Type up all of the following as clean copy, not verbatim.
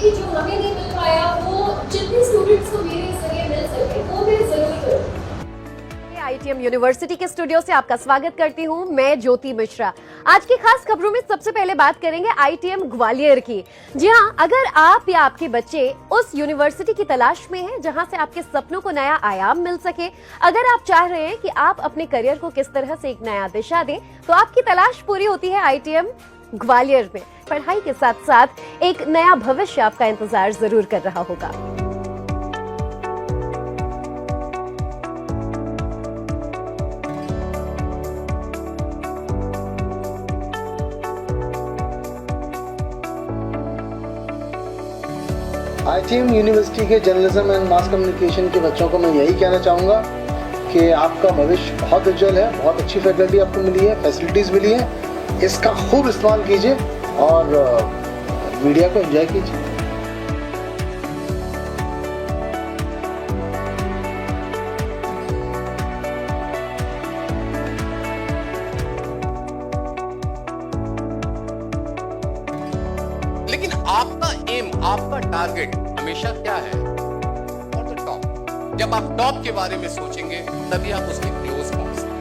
कि जो हमें नहीं मिल पाया वो जितने स्टूडेंट्स को मेरे जरिए मिल सके वो मैं जरूर करूँ। आईटीएम यूनिवर्सिटी के स्टूडियो से आपका स्वागत करती हूं मैं ज्योति मिश्रा। आज की खास खबरों में सबसे पहले बात करेंगे आईटीएम ग्वालियर की। जी हां, अगर आप या आपके बच्चे उस यूनिवर्सिटी की तलाश में हैं जहां से आपके सपनों को नया आयाम मिल सके, अगर आप चाह रहे हैं कि आप अपने करियर को किस तरह से एक नया दिशा दें, तो आपकी तलाश पूरी होती है आईटीएम ग्वालियर में। पढ़ाई के साथ साथ एक नया भविष्य आपका इंतजार जरूर कर रहा होगा। आईटीएम यूनिवर्सिटी के जर्नलिज्म एंड मास कम्युनिकेशन के बच्चों को मैं यही कहना चाहूँगा कि आपका भविष्य बहुत उज्जवल है। बहुत अच्छी फैकल्टी आपको मिली है, फैसिलिटीज़ मिली है, इसका खूब इस्तेमाल कीजिए और मीडिया को एंजॉय कीजिए। लेकिन आपका एम, आपका टारगेट हमेशा क्या है? For the top. जब आप टॉप के बारे में सोचेंगे तभी आप उसके क्लोज पहुंच सकेंगे।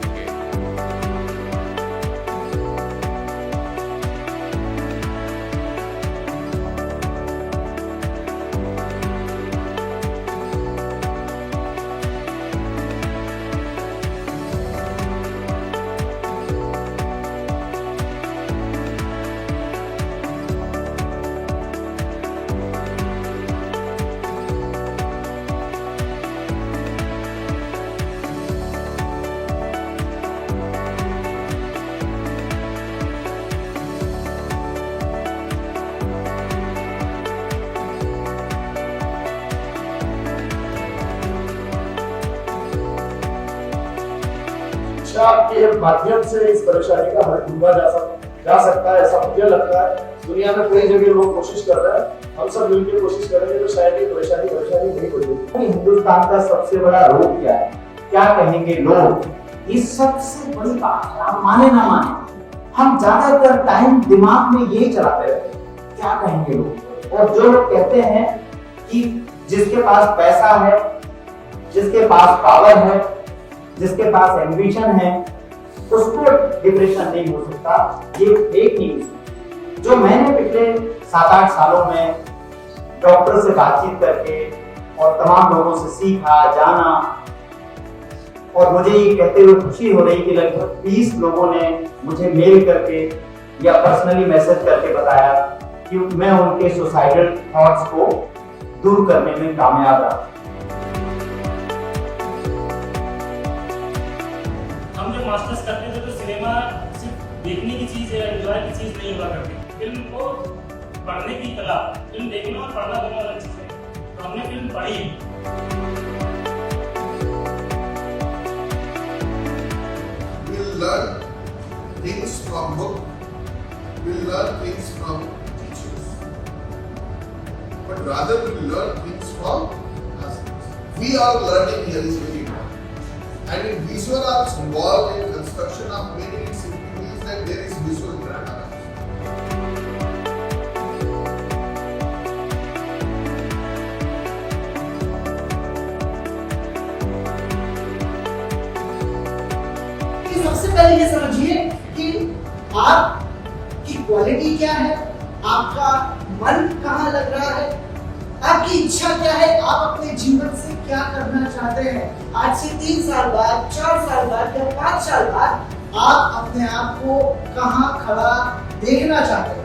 शिक्षा के माध्यम से इस परेशानी का हल ढूंढा जा सकता है, ऐसा मुझे लगता है। दुनिया में कई जगह लोग कोशिश कर रहे हैं, हम सब मिलकर कोशिश करेंगे तो शायद ये परेशानी नहीं होगी। हिंदुस्तान का सबसे बड़ा रोग क्या है, क्या कहेंगे लोग, इस सबसे बड़ी बात है। आप माने ना माने, हम ज्यादातर टाइम दिमाग में यही चलाते रहते हैं, क्या कहेंगे लोग। और जो लोग कहते हैं कि जिसके पास पैसा है, जिसके पास पावर है, जिसके पास एम्बिशन है, उसको डिप्रेशन नहीं हो सकता, ये फेक न्यूज। जो मैंने पिछले 7-8 सालों में डॉक्टर से बातचीत करके और तमाम लोगों से सीखा, जाना, और मुझे ये कहते हुए खुशी हो रही कि लगभग 20 लोगों ने मुझे मेल करके या पर्सनली मैसेज करके बताया कि मैं उनके सुसाइडल थॉट्स को दूर करने में कामयाब रहा। हम जब मास्टर्स करते थे तो सिनेमा सिर्फ देखने की चीज है, एंजॉय की चीज नहीं हुआ करती। फिल्म को पढ़ने की कला, फिल्म देखना और पढ़ना दोनों अलग चीज है। तो हमने फिल्म पढ़ी। We'll learn things from book. We'll learn things from teachers. But rather we'll learn things from us. We are learning here is very important. And in visual arts involved in construction of many, it simply means that there is visual grammar. सबसे पहले ये समझिए कि आपकी quality क्या है, आपका मन कहाँ लग रहा है, आपकी इच्छा क्या है, आप अपने जीवन से क्या करना चाहते हैं। आज से 3 साल बाद, 4 साल बाद या 5 साल बाद आप अपने आप को कहाँ खड़ा देखना चाहते हैं।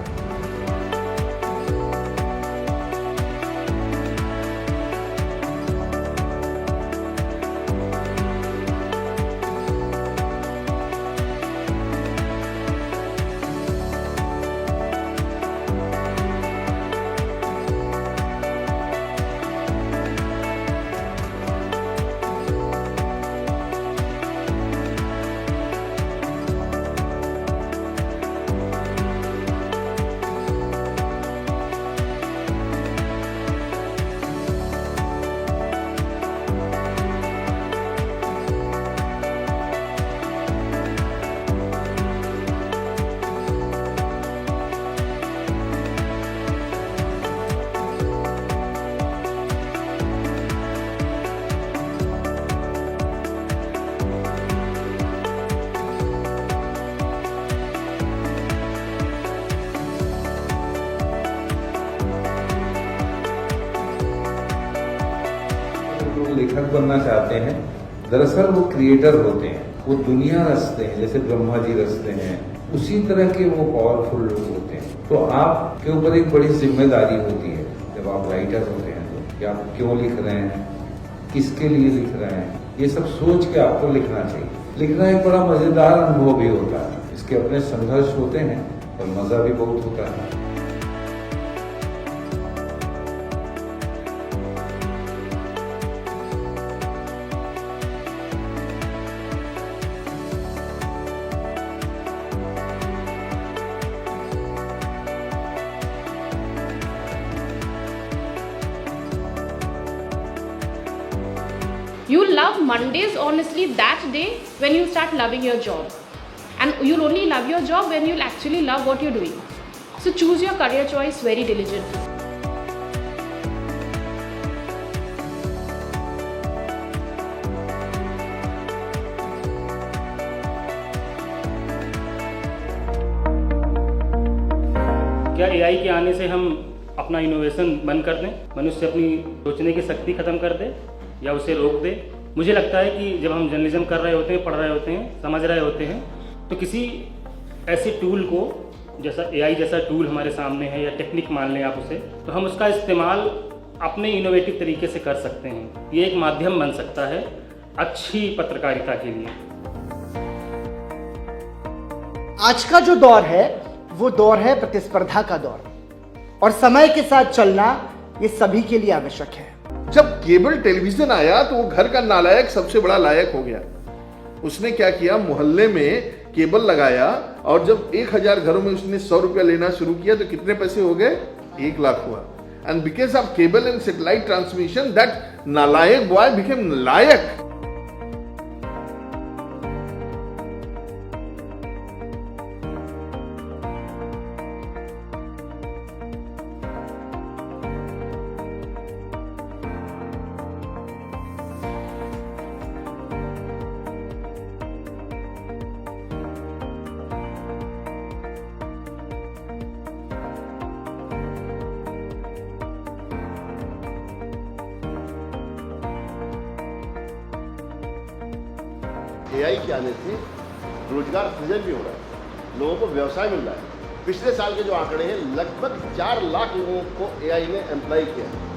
लेखक बनना चाहते हैं, दरअसल वो क्रिएटर होते हैं, वो दुनिया रचते हैं, जैसे ब्रह्मा जी रचते हैं, उसी तरह के वो पावरफुल लोग होते हैं। तो आपके ऊपर एक बड़ी जिम्मेदारी होती है जब आप राइटर होते हैं तो, कि आप क्यों लिख रहे हैं, किसके लिए लिख रहे हैं, ये सब सोच के आपको लिखना चाहिए। लिखना एक बड़ा मजेदार अनुभव भी होता है, इसके अपने संघर्ष होते हैं और मजा भी बहुत होता है। You'll love Mondays honestly that day when you start loving your job. And you'll only love your job when you'll actually love what you're doing. So choose your career choice very diligently. क्या AI के आने से हम अपना innovation बंद कर दें, मनुष्य अपनी सोचने की शक्ति खत्म कर दे या उसे रोक दे? मुझे लगता है कि जब हम जर्नलिज्म कर रहे होते हैं, पढ़ रहे होते हैं, समझ रहे होते हैं, तो किसी ऐसे टूल को, जैसा एआई जैसा टूल हमारे सामने है या टेक्निक मान लें आप उसे, तो हम उसका इस्तेमाल अपने इनोवेटिव तरीके से कर सकते हैं। ये एक माध्यम बन सकता है अच्छी पत्रकारिता के लिए। आज का जो दौर है वो दौर है प्रतिस्पर्धा का दौर, और समय के साथ चलना ये सभी के लिए आवश्यक है। जब केबल टेलीविजन आया तो वो घर का नालायक सबसे बड़ा लायक हो गया। उसने क्या किया, मोहल्ले में केबल लगाया, और जब 1000 घरों में उसने 100 रुपया लेना शुरू किया तो कितने पैसे हो गए? 1 लाख हुआ। And because of cable and satellite transmission that नालायक बॉय बिकेम लायक। एआई के आने से रोजगार सृजन भी हो रहा है, लोगों को व्यवसाय मिल रहा है। पिछले साल के जो आंकड़े हैं, लगभग 4 लाख लोगों को एआई ने एम्प्लॉय किया है।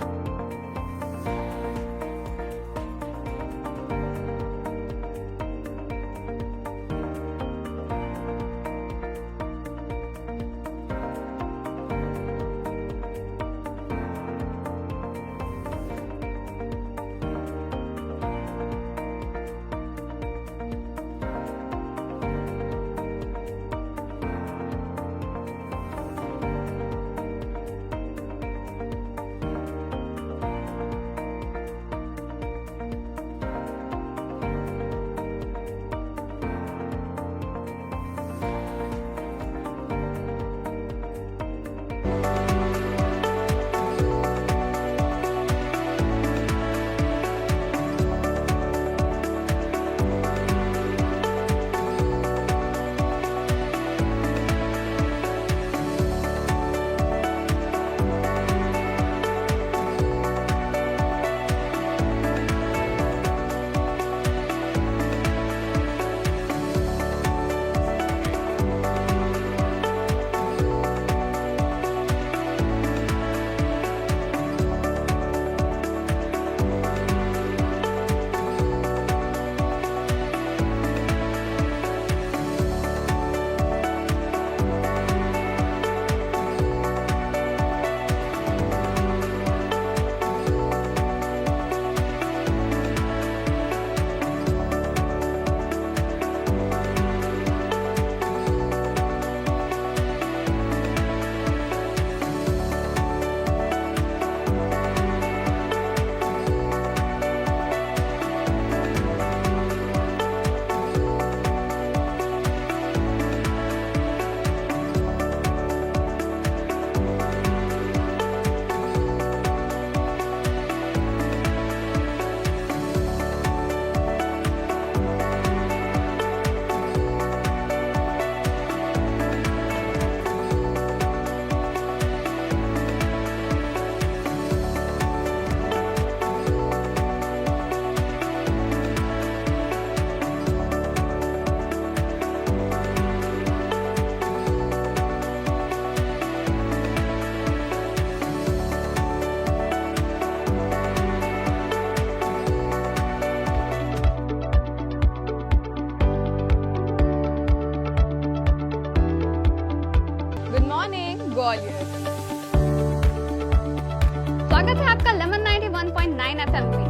9 FM पे।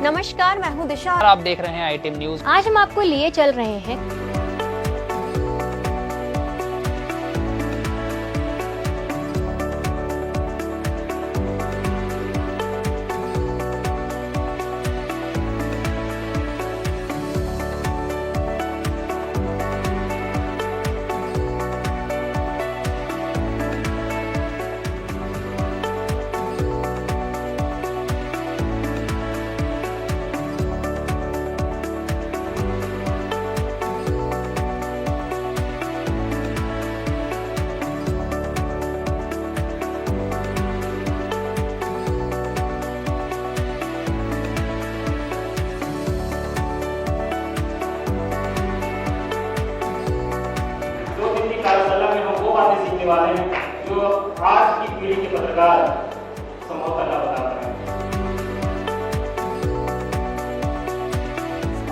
नमस्कार, मैं हूं दिशा और आप देख रहे हैं ITM न्यूज। आज हम आपको लिए चल रहे हैं कार्यशाला में हम वो बातें सीखने वाले हैं जो आज की पीढ़ी के पत्रकार संभवतः न बता रहे हैं।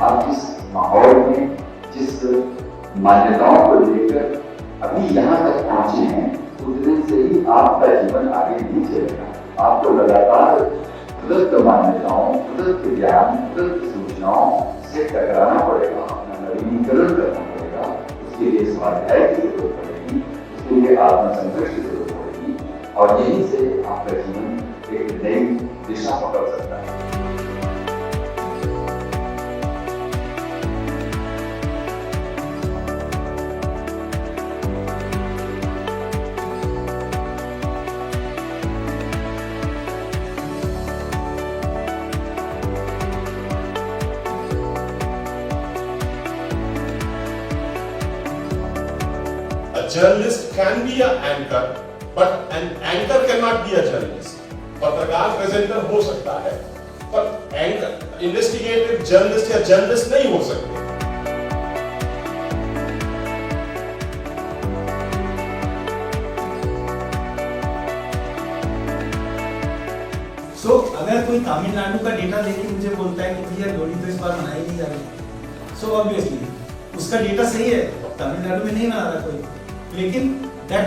आप जिस माहौल में जिस मान्यताओं को लेकर अभी यहाँ तक पहुंचे हैं, उस दिन से ही आपका जीवन आगे नहीं चलेगा। आपको लगातार गलत मान्यताओं, गलत ज्ञान, गलत सूचनाओं से टकराना पड़ेगा, अपना नवीनीकरण करना पड़ेगा। उसके लिए स्वाध्याय की जरूरत पड़ेगी, उसके लिए आत्मसंघर्ष की जरूरत पड़ेगी, और यहीं से आपका जीवन एक नई दिशा पकड़ सकता है। A journalist can be an anchor, but an anchor cannot be a journalist. पत्रकार प्रेजेंटर हो सकता है, पर एंकर इन्वेस्टिगेटिव जर्नलिस्ट या जर्नलिस्ट नहीं हो सकते। अगर कोई तमिलनाडु का डेटा लेके मुझे बोलता है कि भैया लोहड़ी तो इस बार मनाई नहीं जा रही, सो ऑब्वियसली उसका डेटा सही है, तमिलनाडु में नहीं मना रहा कोई, लेकिन that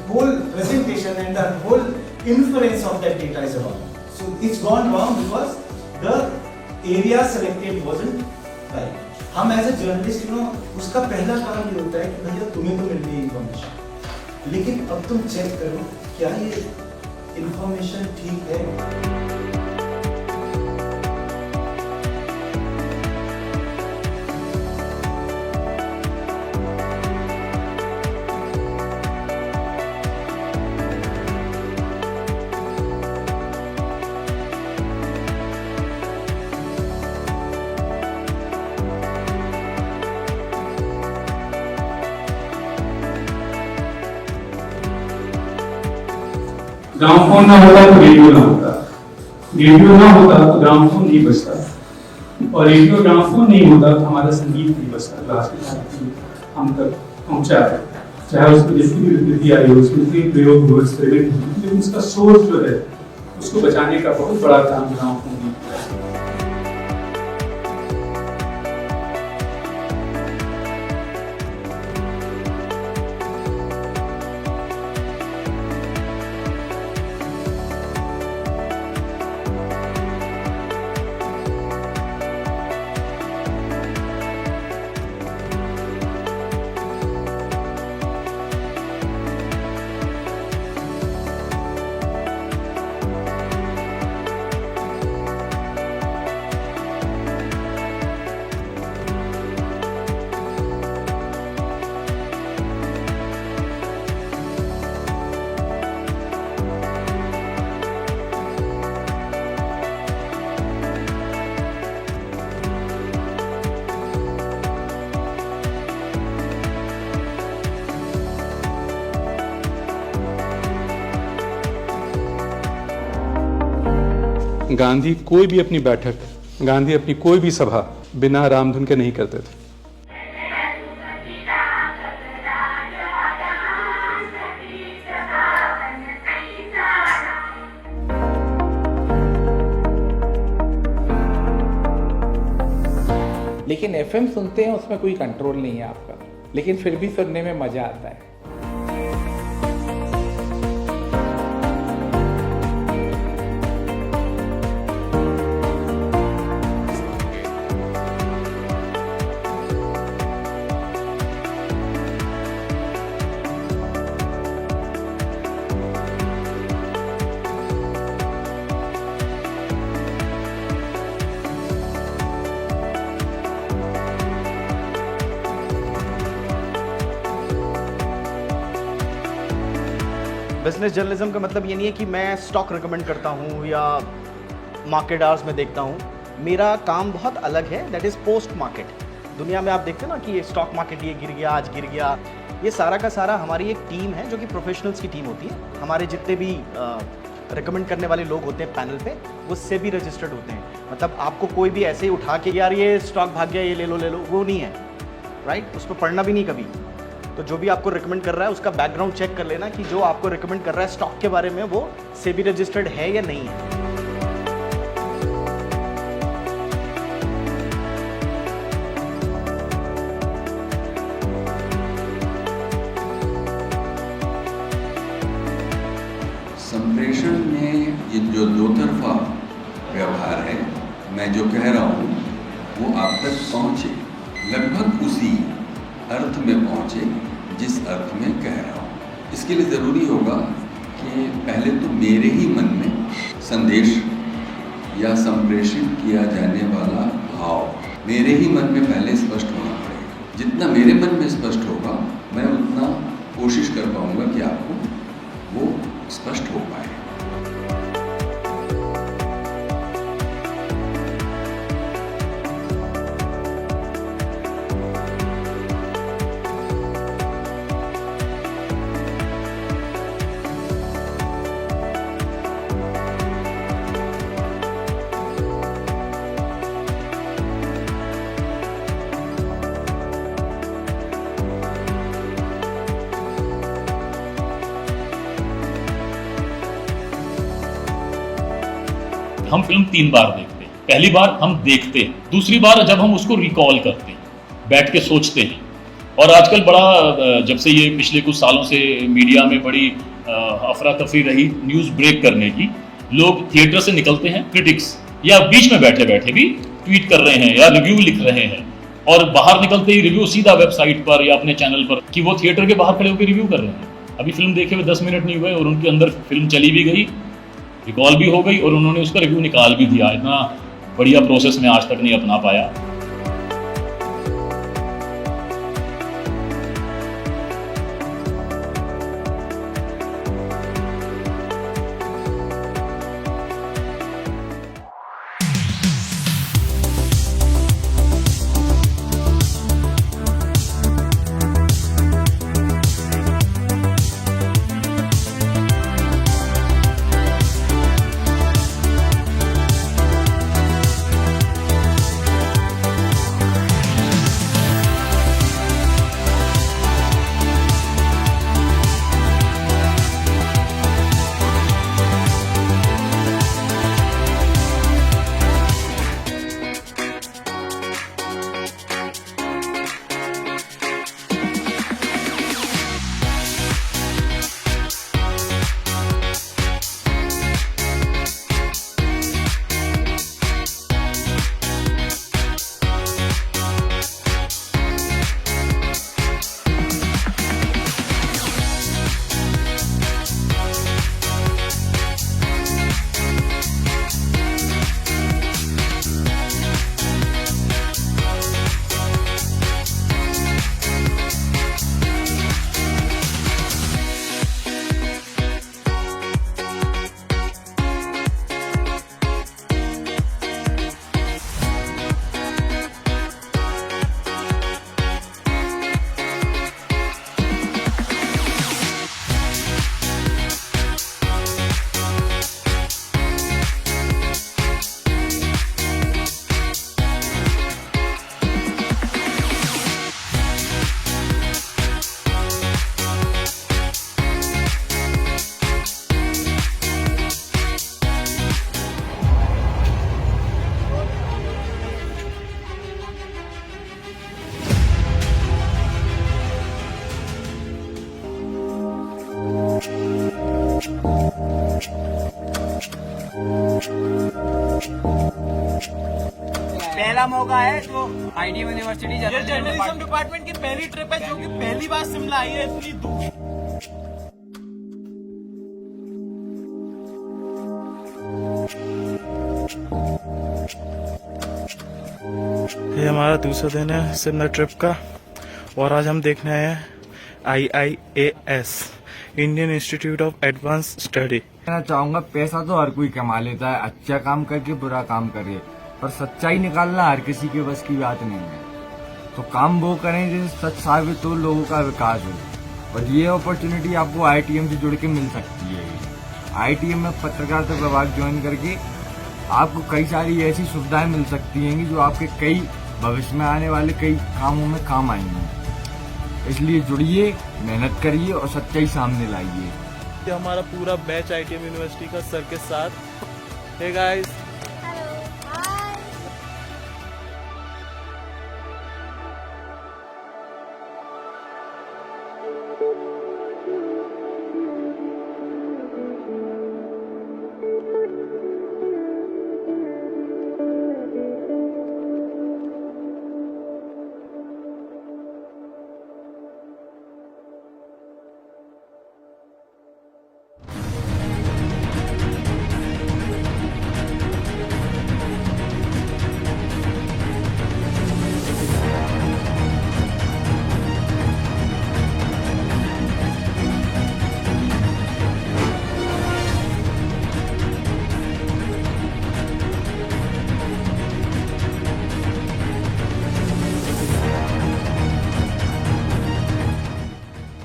whole presentation and the whole inference of that data is wrong. So it's gone wrong because the area selected wasn't right. हम एज ए जर्नलिस्ट उसका पहला काम ये होता है कि भैया तुम्हें तो मिल रही है इन्फॉर्मेशन, लेकिन अब तुम चेक करो क्या ये इन्फॉर्मेशन ठीक है। ग्रामोफोन ना होता तो रेडियो ना होता, रेडियो ना होता तो ग्रामोफोन नहीं बजता, और रेडियो ग्रामोफोन नहीं होता तो हमारा संगीत नहीं बजता, क्लासिकल हम तक पहुंचा है, चाहे उसमें जितनी भी विकृति आई हो, उसमें जितनी प्रयोग हो, एक्सपेरिमेंट हो, लेकिन उसका सोर्स जो है उसको बचाने का बहुत बड़ा काम ग्रामोफोन ने किया है। गांधी कोई भी अपनी बैठक, गांधी अपनी कोई भी सभा बिना रामधुन के नहीं करते थे। लेकिन एफएम सुनते हैं उसमें कोई कंट्रोल नहीं है आपका, लेकिन फिर भी सुनने में मजा आता है। बिजनेस जर्नलिज्म का मतलब ये नहीं है कि मैं स्टॉक रिकमेंड करता हूँ या मार्केट आवर्स में देखता हूँ। मेरा काम बहुत अलग है, दैट इज़ पोस्ट मार्केट। दुनिया में आप देखते हैं ना कि ये स्टॉक मार्केट ये गिर गया, आज गिर गया, ये सारा का सारा हमारी एक टीम है जो कि प्रोफेशनल्स की टीम होती है। हमारे जितने भी रिकमेंड करने वाले लोग होते हैं पैनल पे, वो सेबी रजिस्टर्ड होते हैं। मतलब आपको कोई भी ऐसे ही उठा के यार ये स्टॉक भाग गया, ये ले लो, वो नहीं है, राइट? उस पर पढ़ना भी नहीं कभी। तो जो भी आपको रिकमेंड कर रहा है उसका बैकग्राउंड चेक कर लेना कि जो आपको रिकमेंड कर रहा है स्टॉक के बारे में वो सेबी रजिस्टर्ड है या नहीं है। संप्रेषण में ये जो दो तरफा व्यवहार है, मैं जो कह रहा हूँ वो आप तक पहुँचे, लगभग उसी अर्थ में पहुँचे जिस अर्थ में कह रहा हूँ। इसके लिए ज़रूरी होगा कि पहले तो मेरे ही मन में संदेश या संप्रेषित किया जाने वाला भाव मेरे ही मन में पहले स्पष्ट होना पड़ेगा। जितना मेरे मन में स्पष्ट होगा मैं उतना कोशिश कर पाऊँगा कि आपको वो स्पष्ट हो पाए। हम फिल्म 3 बार देखते हैं। पहली बार हम देखते हैं, दूसरी बार जब हम उसको रिकॉल करते हैं, बैठ के सोचते हैं। और आजकल बड़ा, जब से ये पिछले कुछ सालों से मीडिया में बड़ी अफरा तफरी रही न्यूज़ ब्रेक करने की, लोग थिएटर से निकलते हैं क्रिटिक्स, या बीच में बैठे बैठे भी ट्वीट कर रहे हैं या रिव्यू लिख रहे हैं, और बाहर निकलते ही रिव्यू सीधा वेबसाइट पर या अपने चैनल पर, कि वो थिएटर के बाहर खड़े होकर रिव्यू कर रहे हैं। अभी फिल्म देखे हुए 10 मिनट नहीं हुए और उनके अंदर फिल्म चली भी गई, रिकॉल भी हो गई, और उन्होंने उसका रिव्यू निकाल भी दिया। इतना बढ़िया प्रोसेस मैं आज तक नहीं अपना पाया। पहला मौका है जो आईटीएम यूनिवर्सिटी जर्नलिज्म डिपार्टमेंट की पहली ट्रिप है जो कि पहली बार शिमला आई है इतनी दूर। ये हमारा दूसरा दिन है शिमला ट्रिप का और आज हम देखने आए हैं IIAS Indian institute of advance study. कहना चाहूँगा पैसा तो हर कोई कमा लेता है, अच्छा काम करके बुरा काम करे, पर सच्चाई निकालना हर किसी के बस की बात नहीं है। तो काम वो करें जिससे सच साबित हो, लोगों का विकास हो। और ये अपॉर्चुनिटी आपको IITM से जुड़ के मिल सकती है। IITM में पत्रकारिता विभाग ज्वाइन करके आपको कई सारी ऐसी सुविधाएं मिल सकती हैं जो आपके कई भविष्य में आने वाले कई कामों में काम आएंगे। इसलिए जुड़िए, मेहनत करिए और सच्चाई सामने लाइए। ये हमारा पूरा बैच IITM यूनिवर्सिटी का सर के साथ। हे गाइस,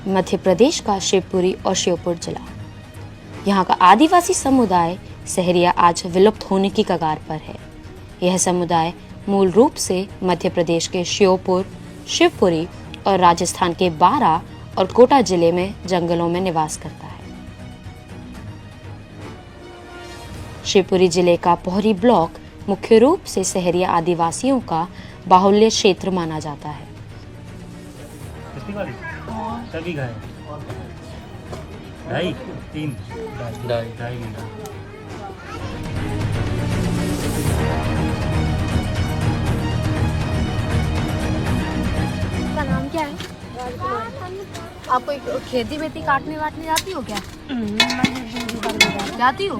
मध्य प्रदेश का शिवपुरी और श्योपुर जिला, यहाँ का आदिवासी समुदाय सहरिया आज विलुप्त होने की कगार पर है। यह समुदाय मूल रूप से मध्य प्रदेश के श्योपुर, शिवपुरी और राजस्थान के बारां और कोटा जिले में जंगलों में निवास करता है। शिवपुरी जिले का पोहरी ब्लॉक मुख्य रूप से सहरिया आदिवासियों का बाहुल्य क्षेत्र माना जाता है। सभी गाय 2.5-3 ढाई घंटा। आपका नाम क्या है? आपको खेती वेती काटने वाटने जाती हो क्या? जाती हो?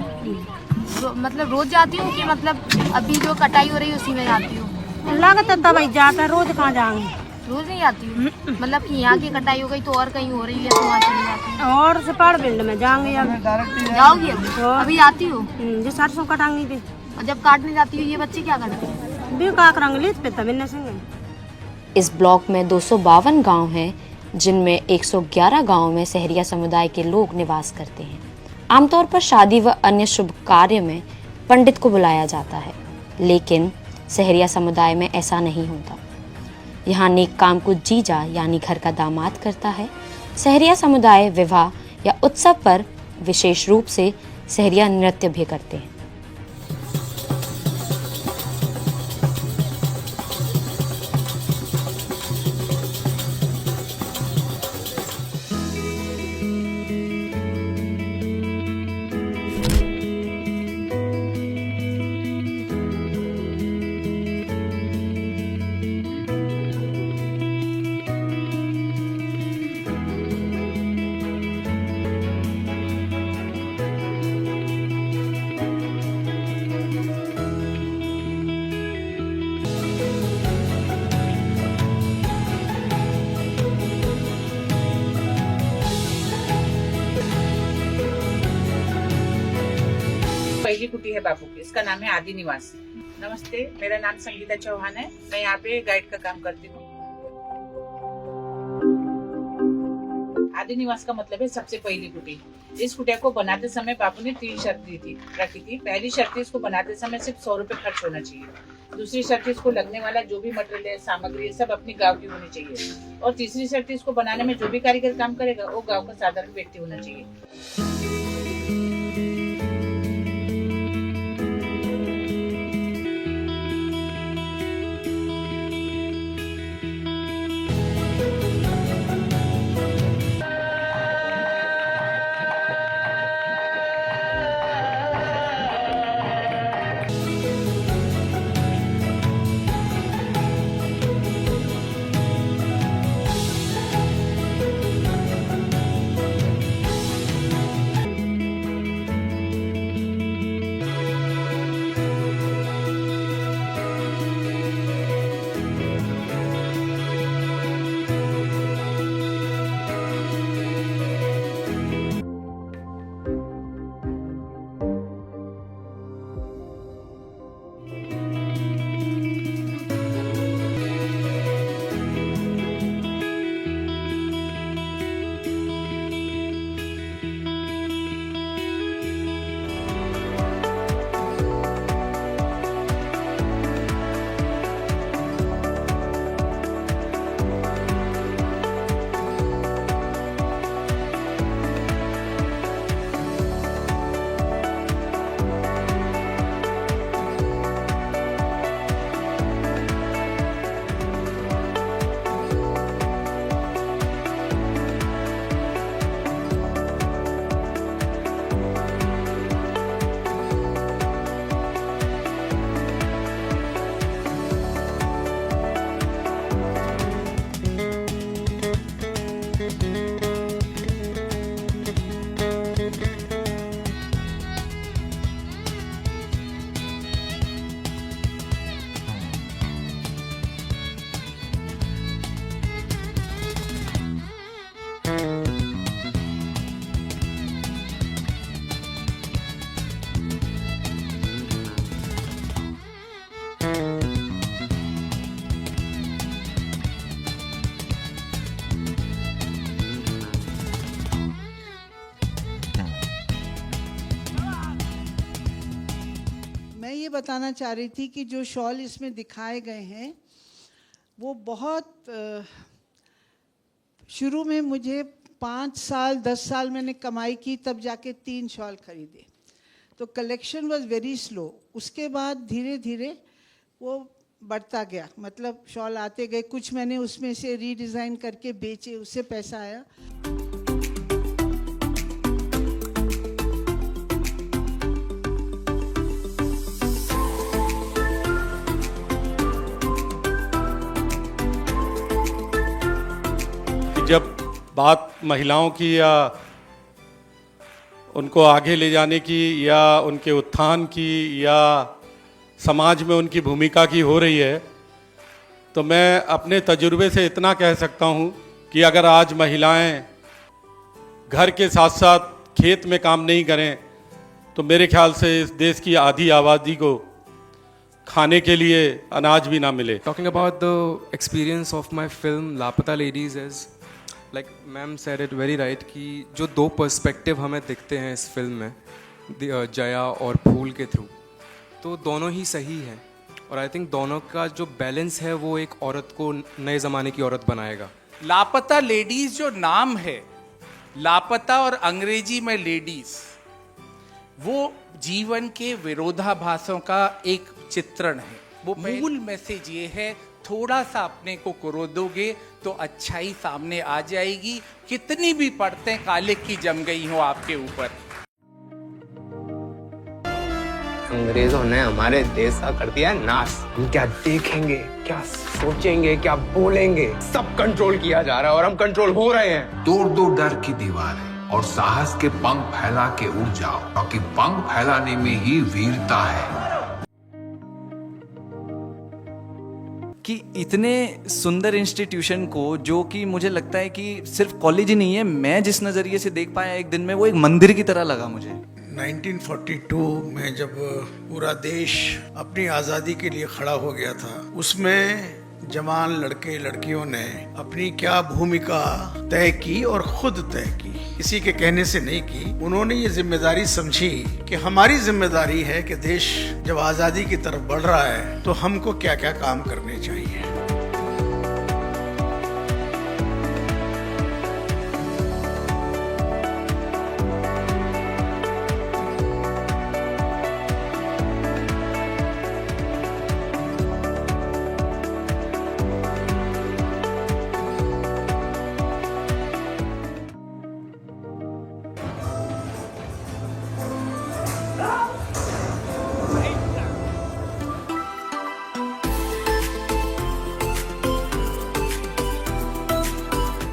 मतलब रोज जाती हो कि मतलब अभी जो कटाई हो रही है उसी में जाती हो? लागत है भाई, जाता रोज कहाँ जाएंगे? रोज नहीं आती हूँ। मतलब कि यहाँ की कटाई हो गई तो और कहीं हो रही है तो वहाँ चली जाती हूँ। और से पहाड़ बिल्ड में जाएंगे अब। जाओगी अभी आती हो? जो सरसों कटाएंगे भी। और जब काटने जाती हो ये बच्चे क्या करते हैं? भी का करेंगे पे तभी न संगे। इस ब्लॉक में 252 गांव हैं, जिनमें 111 गांव में सहरिया समुदाय के लोग निवास करते हैं। आमतौर पर शादी व अन्य शुभ कार्य में पंडित को बुलाया जाता है, लेकिन सहरिया समुदाय में ऐसा नहीं होता। यहाँ नेक काम को जीजा यानी घर का दामाद करता है। सहरिया समुदाय विवाह या उत्सव पर विशेष रूप से सहरिया नृत्य भी करते हैं। पहली कुटी है बापू की, इसका नाम है आदि निवास। नमस्ते, मेरा नाम संगीता चौहान है, मैं यहाँ पे गाइड का काम करती हूँ। आदि निवास का मतलब है सबसे पहली कुटी। इस कुटिया को बनाते समय बापू ने 3 शर्त रखी थी। पहली शर्त इसको बनाते समय सिर्फ 100 रुपए खर्च होना चाहिए। दूसरी शर्त इसको लगने वाला जो भी मटेरियल है, सामग्री है, सब अपनी गाँव की होनी चाहिए। और तीसरी शर्त इसको बनाने में जो भी कारीगर काम करेगा वो गाँव का साधारण व्यक्ति होना चाहिए। बताना चाह रही थी कि जो शॉल इसमें दिखाए गए हैं वो बहुत शुरू में मुझे 5 साल 10 साल मैंने कमाई की, तब जाके 3 शॉल खरीदे, तो कलेक्शन वाज वेरी स्लो। उसके बाद धीरे धीरे वो बढ़ता गया, मतलब शॉल आते गए, कुछ मैंने उसमें से रीडिज़ाइन करके बेचे, उससे पैसा आया। जब बात महिलाओं की या उनको आगे ले जाने की या उनके उत्थान की या समाज में उनकी भूमिका की हो रही है, तो मैं अपने तजुर्बे से इतना कह सकता हूँ कि अगर आज महिलाएं घर के साथ साथ खेत में काम नहीं करें तो मेरे ख्याल से इस देश की आधी आबादी को खाने के लिए अनाज भी ना मिले। Talking about the experience of my film लापता ladies is like ma'am said it very right कि जो 2 पर्सपेक्टिव हमें दिखते हैं इस फिल्म में, जया और फूल के थ्रू, तो दोनों ही सही हैं और आई थिंक दोनों का जो बैलेंस है वो एक औरत को नए ज़माने की औरत बनाएगा। लापता लेडीज जो नाम है, लापता और अंग्रेजी में लेडीज, वो जीवन के विरोधाभासों का एक चित्रण है। वो मूल मैसेज ये है, थोड़ा सा अपने को कुरोदोगे तो अच्छाई सामने आ जाएगी, कितनी भी परतें काले की जम गई हो आपके ऊपर। अंग्रेजों ने हमारे देश का कर दिया नाश। हम क्या देखेंगे, क्या सोचेंगे, क्या बोलेंगे, सब कंट्रोल किया जा रहा है और हम कंट्रोल हो रहे हैं। तोड़ दो डर की दीवारें और साहस के पंख फैला के उड़ जाओ, क्योंकि पंख फैलाने में ही वीरता है। कि इतने सुंदर इंस्टीट्यूशन को, जो कि मुझे लगता है कि सिर्फ कॉलेज ही नहीं है, मैं जिस नज़रिए से देख पाया एक दिन में, वो एक मंदिर की तरह लगा मुझे। 1942 में जब पूरा देश अपनी आज़ादी के लिए खड़ा हो गया था, उसमें जवान लड़के लड़कियों ने अपनी क्या भूमिका तय की और खुद तय की, किसी के कहने से नहीं की। उन्होंने ये जिम्मेदारी समझी कि हमारी जिम्मेदारी है कि देश जब आज़ादी की तरफ बढ़ रहा है तो हमको क्या क्या काम करने चाहिए।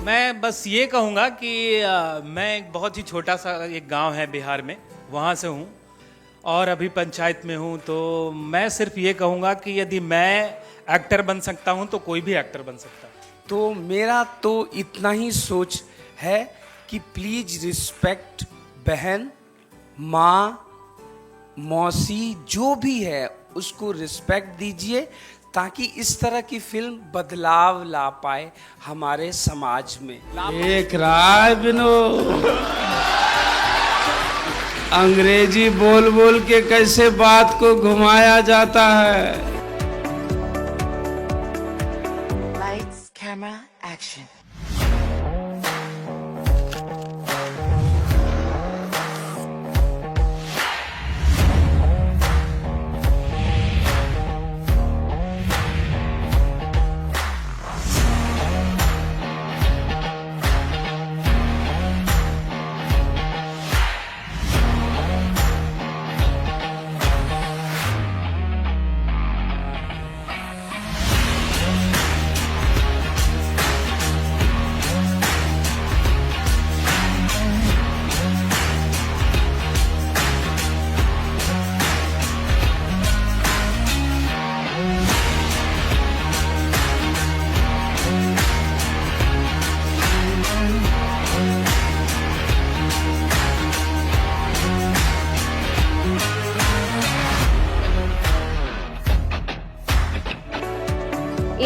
मैं बस ये कहूँगा कि मैं एक बहुत ही छोटा सा एक गांव है बिहार में, वहाँ से हूँ और अभी पंचायत में हूँ। तो मैं सिर्फ ये कहूँगा कि यदि मैं एक्टर बन सकता हूँ तो कोई भी एक्टर बन सकता है। तो मेरा तो इतना ही सोच है कि प्लीज रिस्पेक्ट बहन, माँ, मौसी, जो भी है उसको रिस्पेक्ट दीजिए, ताकि इस तरह की फिल्म बदलाव ला पाए हमारे समाज में। एक राय बिनो, अंग्रेजी बोल बोल के कैसे बात को घुमाया जाता है। Lights camera action.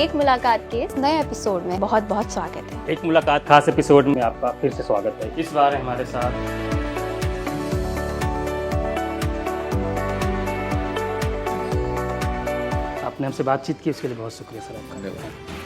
एक मुलाकात के इस नए एपिसोड में बहुत बहुत स्वागत है। एक मुलाकात खास एपिसोड में आपका फिर से स्वागत है। इस बार हमारे साथ आपने हमसे बातचीत की, उसके लिए बहुत शुक्रिया सर आपका।